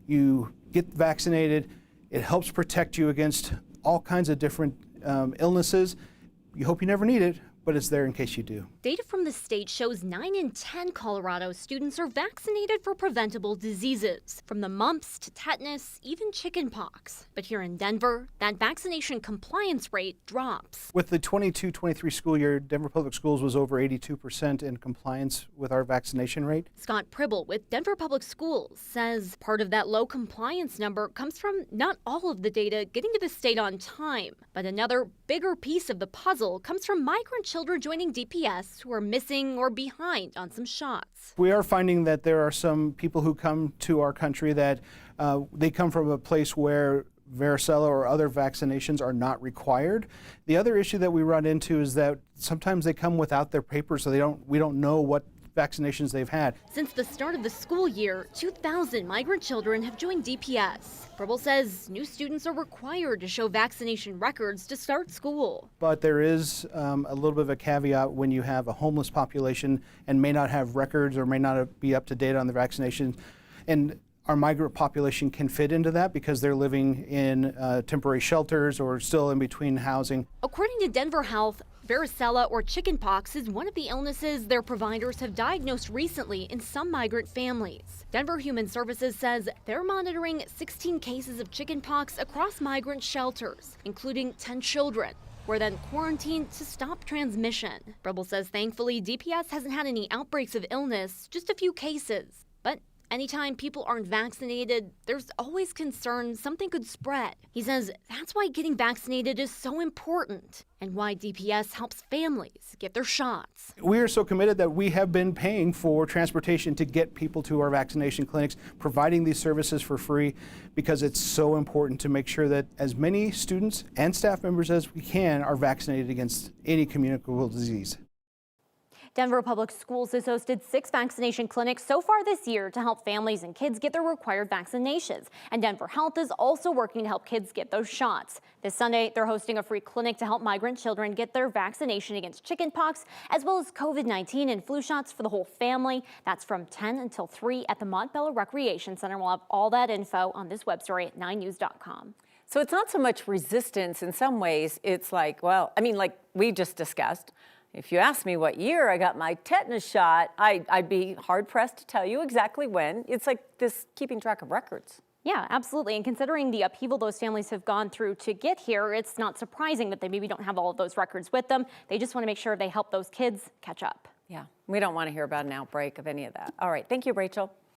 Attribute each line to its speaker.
Speaker 1: You get vaccinated, it helps protect you against all kinds of different illnesses. You hope you never need it, but it's there in case you do.
Speaker 2: Data from the state shows 9 in 10 Colorado students are vaccinated for preventable diseases, from the mumps to tetanus, even chickenpox. But here in Denver, that vaccination compliance rate drops.
Speaker 1: With the 22-23 school year, Denver Public Schools was over 82% in compliance with our vaccination rate.
Speaker 2: Scott Pribble with Denver Public Schools says part of that low compliance number comes from not all of the data getting to the state on time, but another bigger piece of the puzzle comes from migrant children joining DPS who are missing or behind on some shots.
Speaker 1: We are finding that there are some people who come to our country that they come from a place where varicella or other vaccinations are not required. The other issue that we run into is that sometimes they come without their papers, so we don't know what vaccinations they've had.
Speaker 2: Since the start of the school year, 2,000 migrant children have joined DPS. Pribble says new students are required to show vaccination records to start school.
Speaker 1: But there is a little bit of a caveat when you have a homeless population and may not have records or may not be up to date on the vaccination. And our migrant population can fit into that because they're living in temporary shelters or still in between housing.
Speaker 2: According to Denver Health, varicella or chickenpox is one of the illnesses their providers have diagnosed recently in some migrant families. Denver Human Services says they're monitoring 16 cases of chickenpox across migrant shelters, including 10 children. Were then quarantined to stop transmission. Pribble says thankfully DPS hasn't had any outbreaks of illness, just a few cases. But anytime people aren't vaccinated, there's always concern something could spread. He says that's why getting vaccinated is so important and why DPS helps families get their shots.
Speaker 1: We are so committed that we have been paying for transportation to get people to our vaccination clinics, providing these services for free because it's so important to make sure that as many students and staff members as we can are vaccinated against any communicable disease.
Speaker 2: Denver Public Schools has hosted 6 vaccination clinics so far this year to help families and kids get their required vaccinations. And Denver Health is also working to help kids get those shots. This Sunday, they're hosting a free clinic to help migrant children get their vaccination against chickenpox, as well as COVID-19 and flu shots for the whole family. That's from 10 until 3 at the Montbello Recreation Center. We'll have all that info on this web story at 9news.com.
Speaker 3: So it's not so much resistance in some ways. It's like, well, I mean, like we just discussed, if you asked me what year I got my tetanus shot, I'd be hard-pressed to tell you exactly when. It's like this keeping track of records.
Speaker 2: Yeah, absolutely. And considering the upheaval those families have gone through to get here, it's not surprising that they maybe don't have all of those records with them. They just want to make sure they help those kids catch up.
Speaker 3: Yeah, we don't want to hear about an outbreak of any of that. All right, thank you, Rachel.